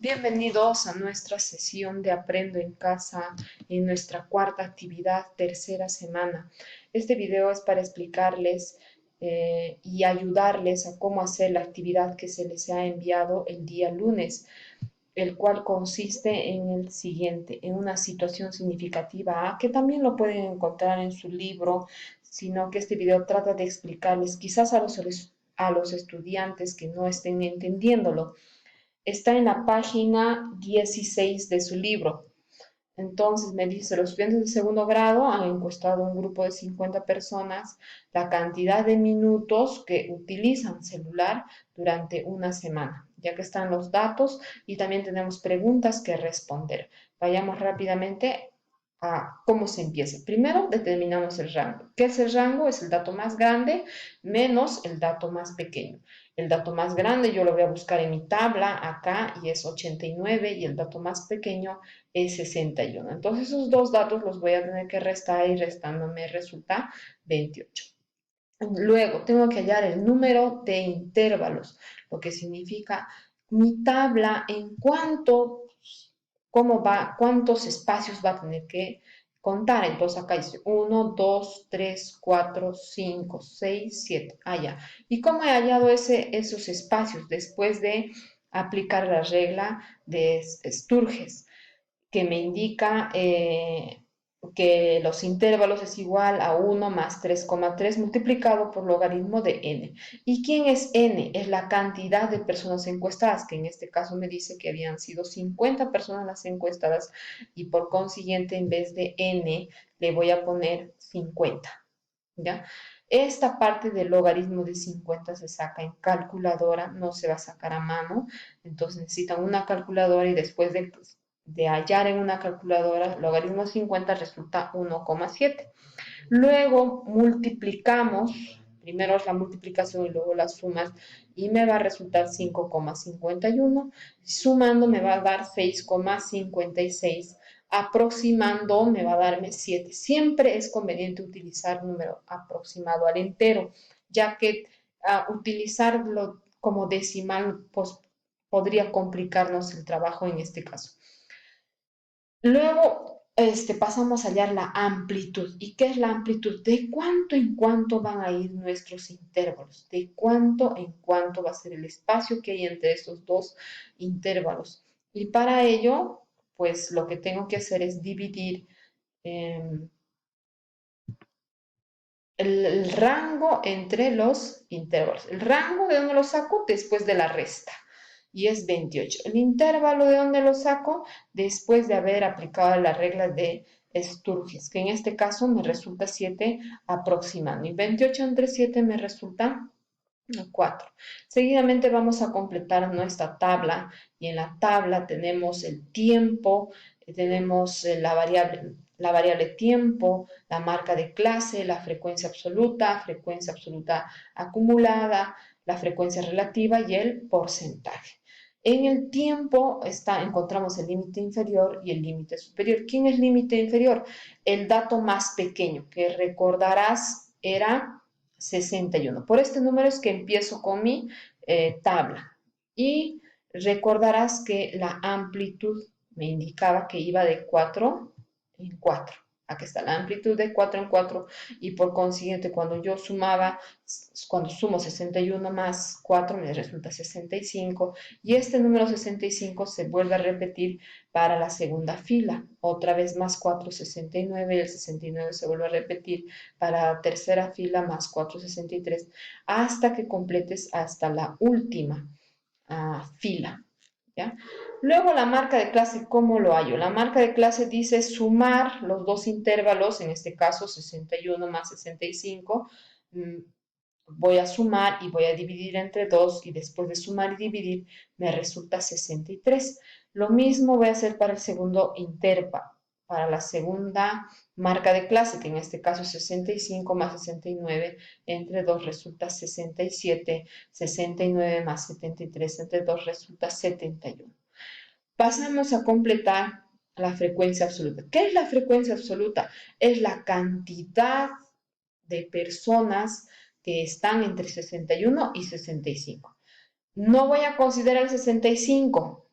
Bienvenidos a nuestra sesión de Aprendo en Casa en nuestra cuarta actividad, tercera semana. Este video es para explicarles y ayudarles a cómo hacer la actividad que se les ha enviado el día lunes, el cual consiste en el siguiente, en una situación significativa A, que también lo pueden encontrar en su libro, sino que este video trata de explicarles quizás a los estudiantes que no estén entendiéndolo. Está en la página 16 de su libro. Entonces me dice, los estudiantes de segundo grado han encuestado a un grupo de 50 personas la cantidad de minutos que utilizan celular durante una semana, ya que están los datos y también tenemos preguntas que responder. Vayamos rápidamente a cómo se empieza. Primero determinamos el rango. ¿Qué es el rango? Es el dato más grande menos el dato más pequeño. El dato más grande yo lo voy a buscar en mi tabla acá y es 89 y el dato más pequeño es 61. Entonces esos dos datos los voy a tener que restar y restando me resulta 28. Luego tengo que hallar el número de intervalos, lo que significa mi tabla en cómo va, cuántos espacios va a tener que contar. Entonces acá dice 1, 2, 3, 4, 5, 6, 7. Allá. ¿Y cómo he hallado esos espacios? Después de aplicar la regla de Sturges, que me indica que los intervalos es igual a 1 más 3,3 multiplicado por logaritmo de n. ¿Y quién es n? Es la cantidad de personas encuestadas, que en este caso me dice que habían sido 50 personas las encuestadas y por consiguiente en vez de n le voy a poner 50. ¿Ya? Esta parte del logaritmo de 50 se saca en calculadora, no se va a sacar a mano, entonces necesitan una calculadora y después de hallar en una calculadora, logaritmo de 50 resulta 1,7. Luego multiplicamos, primero es la multiplicación y luego las sumas, y me va a resultar 5,51. Sumando me va a dar 6,56. Aproximando me va a darme 7. Siempre es conveniente utilizar número aproximado al entero, ya que utilizarlo como decimal pues, podría complicarnos el trabajo en este caso. Luego pasamos a hallar la amplitud. ¿Y qué es la amplitud? De cuánto en cuánto van a ir nuestros intervalos, de cuánto en cuánto va a ser el espacio que hay entre estos dos intervalos. Y para ello, pues lo que tengo que hacer es dividir eh, el rango entre los intervalos. El rango, ¿de dónde lo saco? Después de la resta. Y es 28. El intervalo, ¿de dónde lo saco? Después de haber aplicado la regla de Sturges, que en este caso me resulta 7 aproximando. Y 28 entre 7 me resulta 4. Seguidamente vamos a completar nuestra tabla y en la tabla tenemos el tiempo, tenemos la variable tiempo, la marca de clase, la frecuencia absoluta acumulada, la frecuencia relativa y el porcentaje. En el tiempo encontramos el límite inferior y el límite superior. ¿Quién es el límite inferior? El dato más pequeño, que recordarás era 61. Por este número es que empiezo con mi tabla. Y recordarás que la amplitud me indicaba que iba de 4 en 4. Aquí está la amplitud de 4 en 4 y por consiguiente cuando sumo 61 más 4 me resulta 65 y este número 65 se vuelve a repetir para la segunda fila. Otra vez más 4, 69 y el 69 se vuelve a repetir para la tercera fila más 4, 63 hasta que completes hasta la última fila. ¿Ya? Luego la marca de clase, ¿cómo lo hallo? La marca de clase dice sumar los dos intervalos, en este caso 61 más 65. Voy a sumar y voy a dividir entre 2 y después de sumar y dividir me resulta 63. Lo mismo voy a hacer para el segundo intervalo, para la segunda marca de clase, que en este caso es 65 más 69 entre 2 resulta 67, 69 más 73 entre 2 resulta 71. Pasamos a completar la frecuencia absoluta. ¿Qué es la frecuencia absoluta? Es la cantidad de personas que están entre 61 y 65. No voy a considerar el 65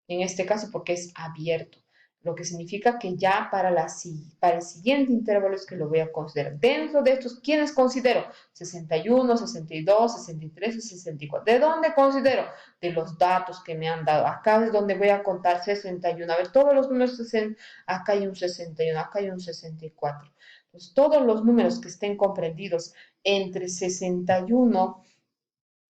en este caso porque es abierto, lo que significa que ya para el siguiente intervalo es que lo voy a considerar. Dentro de estos, ¿quiénes considero? 61, 62, 63 y 64. ¿De dónde considero? De los datos que me han dado. Acá es donde voy a contar 61. A ver, todos los números, acá hay un 61, acá hay un 64. Entonces, todos los números que estén comprendidos entre 61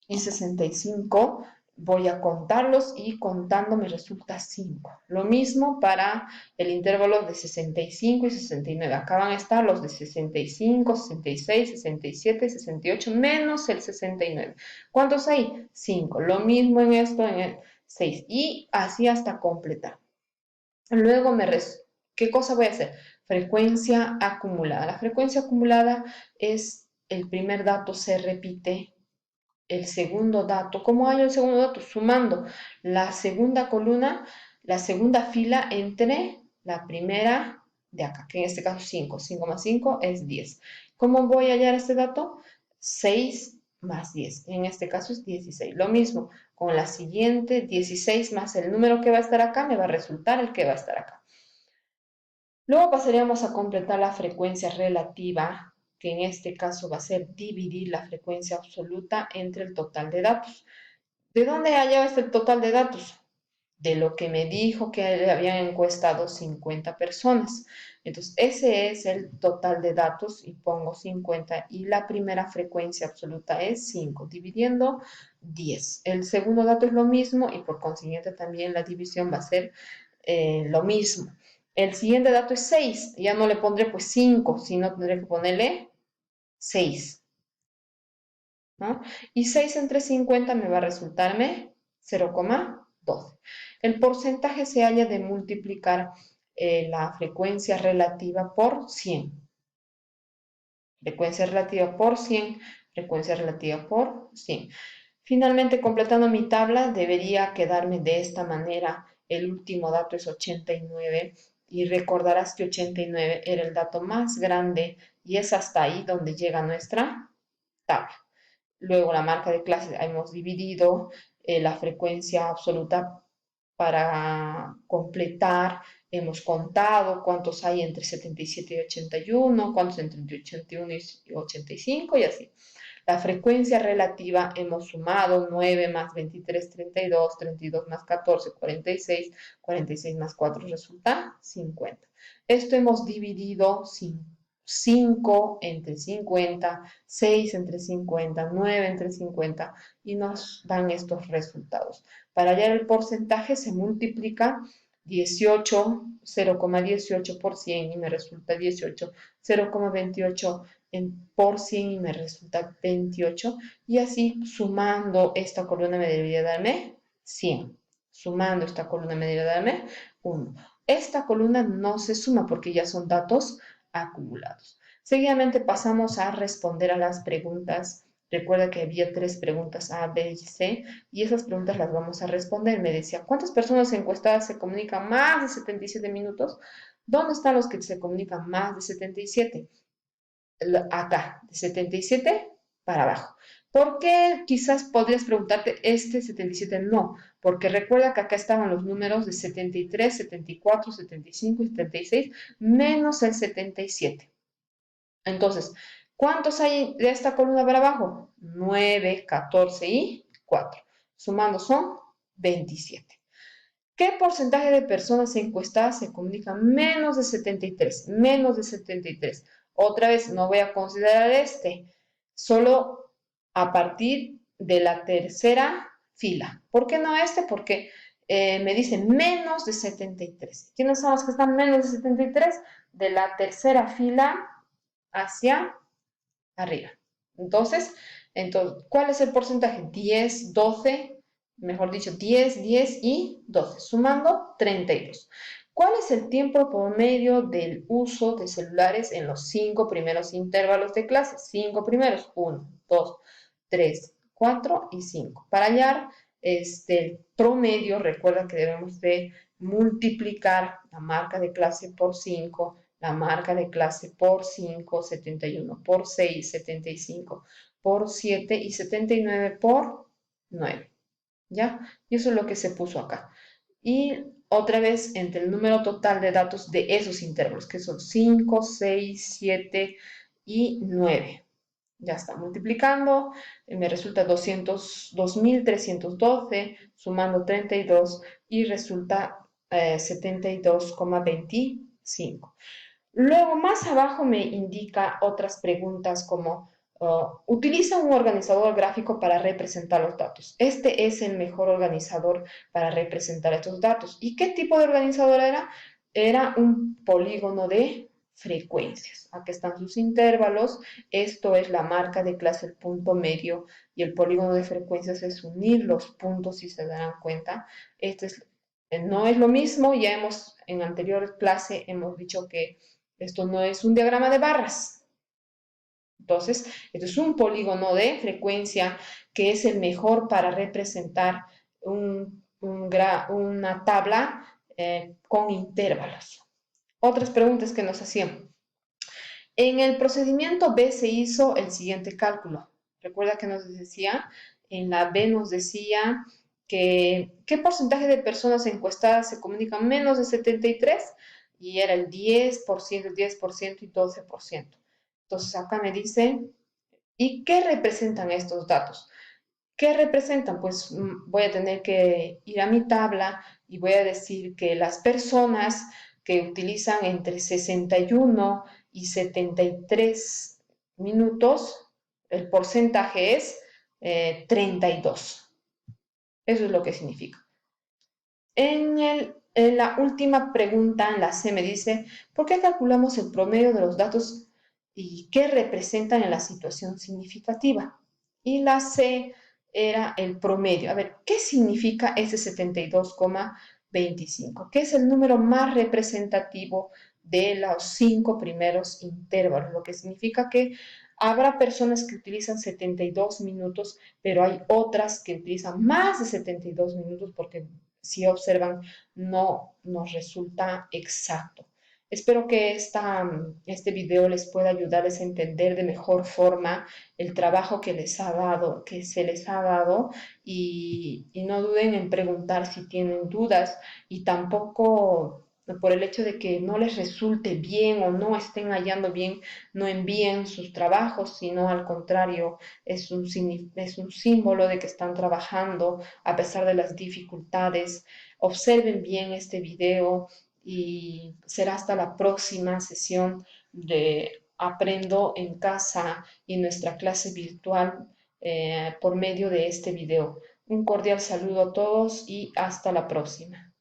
y 65, voy a contarlos y contando me resulta 5. Lo mismo para el intervalo de 65 y 69. Acá van a estar los de 65, 66, 67, 68 menos el 69. ¿Cuántos hay? 5. Lo mismo en esto, en el 6. Y así hasta completar. Luego ¿qué cosa voy a hacer? Frecuencia acumulada. La frecuencia acumulada es el primer dato se repite el segundo dato. ¿Cómo hay el segundo dato? Sumando la segunda columna, la segunda fila entre la primera de acá, que en este caso 5. 5 más 5 es 10. ¿Cómo voy a hallar este dato? 6 más 10. En este caso es 16. Lo mismo con la siguiente, 16 más el número que va a estar acá, me va a resultar el que va a estar acá. Luego pasaríamos a completar la frecuencia relativa, que en este caso va a ser dividir la frecuencia absoluta entre el total de datos. ¿De dónde hallaba este total de datos? De lo que me dijo que le habían encuestado 50 personas. Entonces, ese es el total de datos y pongo 50 y la primera frecuencia absoluta es 5, dividiendo 10. El segundo dato es lo mismo y por consiguiente también la división va a ser lo mismo. El siguiente dato es 6, ya no le pondré pues 5, sino tendré que ponerle 6. ¿No? Y 6 entre 50 me va a resultarme 0,12. El porcentaje se halla de multiplicar la frecuencia relativa por 100. Frecuencia relativa por 100, frecuencia relativa por 100. Finalmente, completando mi tabla, debería quedarme de esta manera. El último dato es 89 y recordarás que 89 era el dato más grande y es hasta ahí donde llega nuestra tabla. Luego la marca de clase hemos dividido la frecuencia absoluta para completar. Hemos contado cuántos hay entre 77 y 81, cuántos entre 81 y 85 y así. La frecuencia relativa hemos sumado 9 más 23, 32, 32 más 14, 46, 46 más 4 resulta 50. Esto hemos dividido 5 entre 50, 6 entre 50, 9 entre 50 y nos dan estos resultados. Para hallar el porcentaje se multiplica 18, 0,18 por 100 y me resulta 18, 0,28 por 100 y me resulta 28 y así sumando esta columna me debería darme 100. Sumando esta columna me debería darme 1. Esta columna no se suma porque ya son datos acumulados. Seguidamente pasamos a responder a las preguntas. Recuerda que había 3 preguntas A, B y C y esas preguntas las vamos a responder. Me decía, ¿cuántas personas encuestadas se comunican más de 77 minutos? ¿Dónde están los que se comunican más de 77? Acá, de 77 para abajo. ¿Por qué quizás podrías preguntarte este 77 no? Porque recuerda que acá estaban los números de 73, 74, 75 y 76 menos el 77. Entonces, ¿cuántos hay de esta columna para abajo? 9, 14 y 4. Sumando son 27. ¿Qué porcentaje de personas encuestadas se comunican menos de 73? Menos de 73. Otra vez, no voy a considerar solo a partir de la tercera fila. ¿Por qué no este? Porque me dice menos de 73. ¿Quiénes son los que están menos de 73? De la tercera fila hacia arriba. Entonces, ¿cuál es el porcentaje? 10, 12, mejor dicho, 10, 10 y 12, sumando 32. ¿Cuál es el tiempo promedio del uso de celulares en los 5 primeros intervalos de clase? 5 primeros, 1, 2, 3, 4 y 5. Para hallar el promedio, recuerda que debemos de multiplicar la marca de clase por 5, la marca de clase por 5, 71, por 6, 75, por 7 y 79 por 9. ¿Ya? Y eso es lo que se puso acá. y otra vez entre el número total de datos de esos intervalos, que son 5, 6, 7 y 9. Ya está multiplicando, me resulta 2.312, sumando 32 y resulta 72,25. Luego, más abajo me indica otras preguntas como utiliza un organizador gráfico para representar los datos. Este es el mejor organizador para representar estos datos. ¿Y qué tipo de organizador era? Era un polígono de frecuencias. Aquí están sus intervalos. Esto es la marca de clase, el punto medio, y el polígono de frecuencias es unir los puntos, si se darán cuenta. Este es, no es lo mismo, ya en anterior clase hemos dicho que esto no es un diagrama de barras. Entonces, esto es un polígono de frecuencia que es el mejor para representar una tabla con intervalos. Otras preguntas que nos hacían. En el procedimiento B se hizo el siguiente cálculo. Recuerda que nos decía, en la B nos decía que qué porcentaje de personas encuestadas se comunican menos de 73 y era el 10%, el 10% y 12%. Entonces acá me dice, ¿y qué representan estos datos? ¿Qué representan? Pues voy a tener que ir a mi tabla y voy a decir que las personas que utilizan entre 61 y 73 minutos, el porcentaje es 32. Eso es lo que significa. En la última pregunta, en la C, me dice, ¿por qué calculamos el promedio de los datos y qué representan en la situación significativa? Y la C era el promedio. A ver, ¿qué significa ese 72,25? ¿Qué es el número más representativo de los 5 primeros intervalos? Lo que significa que habrá personas que utilizan 72 minutos, pero hay otras que utilizan más de 72 minutos porque si observan no nos resulta exacto. Espero que este video les pueda ayudarles a entender de mejor forma el trabajo que se les ha dado y no duden en preguntar si tienen dudas y tampoco por el hecho de que no les resulte bien o no estén hallando bien, no envíen sus trabajos, sino al contrario, es un símbolo de que están trabajando a pesar de las dificultades. Observen bien este video y será hasta la próxima sesión de Aprendo en casa y nuestra clase virtual por medio de este video. Un cordial saludo a todos y hasta la próxima.